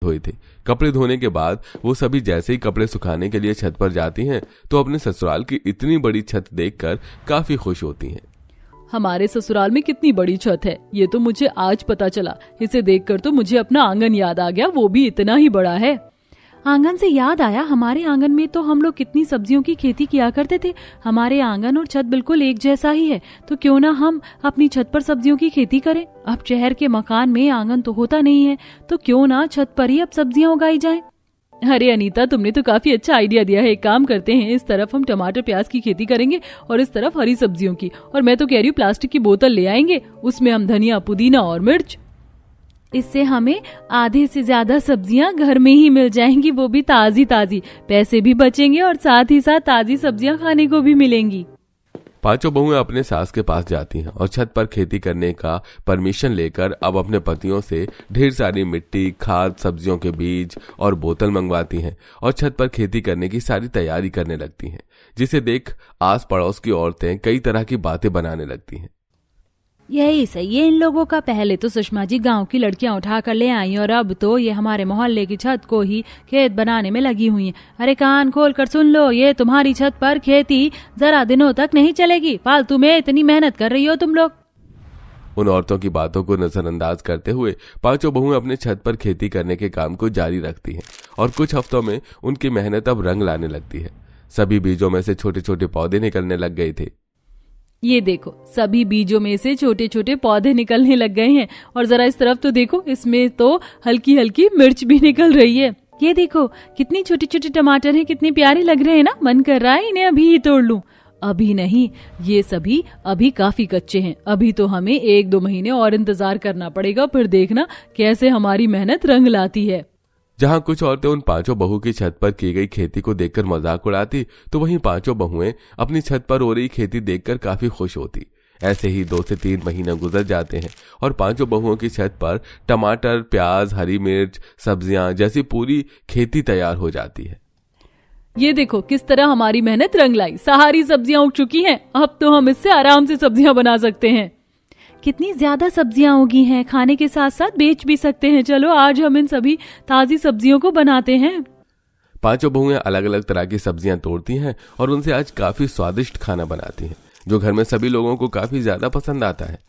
धोए थे। कपड़े धोने के बाद वो सभी जैसे ही कपड़े सुखाने के लिए छत पर जाती हैं तो अपने ससुराल की इतनी बड़ी छत देखकर काफी खुश होती हैं। हमारे ससुराल में कितनी बड़ी छत है, ये तो मुझे आज पता चला। इसे देखकर तो मुझे अपना आंगन याद आ गया, वो भी इतना ही बड़ा है। आंगन से याद आया, हमारे आंगन में तो हम लोग कितनी सब्जियों की खेती किया करते थे। हमारे आंगन और छत बिल्कुल एक जैसा ही है, तो क्यों ना हम अपनी छत पर सब्जियों की खेती करें। अब शहर के मकान में आंगन तो होता नहीं है, तो क्यों ना छत पर ही अब सब्जियां उगाई जाएं। अरे अनीता, तुमने तो काफी अच्छा आइडिया दिया है। एक काम करते हैं, इस तरफ हम टमाटर प्याज की खेती करेंगे और इस तरफ हरी सब्जियों की। और मैं तो कह रही हूँ प्लास्टिक की बोतल ले आएंगे, उसमें हम धनिया, पुदीना और मिर्च। इससे हमें आधे से ज्यादा सब्जियां घर में ही मिल जाएंगी, वो भी ताजी ताजी। पैसे भी बचेंगे और साथ ही साथ ताजी सब्जियां खाने को भी मिलेंगी। पांचों बहुएं अपने सास के पास जाती हैं और छत पर खेती करने का परमिशन लेकर अब अपने पतियों से ढेर सारी मिट्टी, खाद, सब्जियों के बीज और बोतल मंगवाती हैं और छत पर खेती करने की सारी तैयारी करने लगती हैं, जिसे देख आस पड़ोस की औरतें कई तरह की बातें बनाने लगती हैं। यही सही है इन लोगों का। पहले तो सुषमा जी गांव की लड़कियां उठा कर ले आई और अब तो ये हमारे मोहल्ले की छत को ही खेत बनाने में लगी हुई हैं। अरे कान खोल कर सुन लो, ये तुम्हारी छत पर खेती जरा दिनों तक नहीं चलेगी। फालतू में इतनी मेहनत कर रही हो तुम लोग। उन औरतों की बातों को नजरअंदाज करते हुए पांचों बहुएं अपने छत पर खेती करने के काम को जारी रखती हैं और कुछ हफ्तों में उनकी मेहनत अब रंग लाने लगती है। सभी बीजों में से छोटे छोटे पौधे निकलने लग गए थे। ये देखो, सभी बीजों में से छोटे छोटे पौधे निकलने लग गए हैं। और जरा इस तरफ तो देखो, इसमें तो हल्की हल्की मिर्च भी निकल रही है। ये देखो कितनी छोटे छोटे टमाटर हैं, कितने प्यारे लग रहे हैं ना। मन कर रहा है इन्हें अभी ही तोड़ लूं। अभी नहीं, ये सभी अभी काफी कच्चे हैं। अभी तो हमें 1-2 महीने और इंतजार करना पड़ेगा, फिर देखना कैसे हमारी मेहनत रंग लाती है। जहां कुछ औरतें उन पांचों बहू की छत पर की गई खेती को देखकर मजाक उड़ाती, तो वहीं पांचों बहुएं अपनी छत पर हो रही खेती देखकर काफी खुश होती। ऐसे ही 2 से 3 महीने गुजर जाते हैं और पांचों बहुओं की छत पर टमाटर, प्याज, हरी मिर्च, सब्जियां जैसी पूरी खेती तैयार हो जाती है। ये देखो किस तरह हमारी मेहनत रंग लाई। सारी सब्जियां उग चुकी हैं, अब तो हम इससे आराम से सब्जियां बना सकते हैं। कितनी ज्यादा सब्जियां उगी हैं, खाने के साथ साथ बेच भी सकते हैं। चलो आज हम इन सभी ताजी सब्जियों को बनाते हैं। पांचों बहुएं अलग अलग तरह की सब्जियां तोड़ती हैं और उनसे आज काफी स्वादिष्ट खाना बनाती हैं, जो घर में सभी लोगों को काफी ज्यादा पसंद आता है।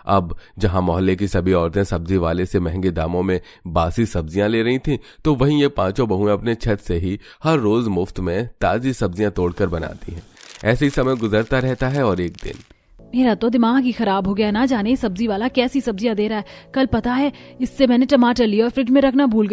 अब जहां मोहल्ले की सभी औरतें सब्जी वाले से महंगे दामों में बासी सब्जियां ले रही थीं, तो वहीं ये पांचों बहुएं अपने छत से ही हर रोज मुफ्त में ताजी सब्जियां तोड़कर बनाती हैं। ऐसे ही समय गुजरता रहता है और एक दिन मेरा तो दिमाग ही खराब हो गया। ना जाने सब्जी वाला कैसी सब्जियां दे रहा है। कल पता है इससे मैंने टमाटर लिए और फ्रिज में रखना भूल गई।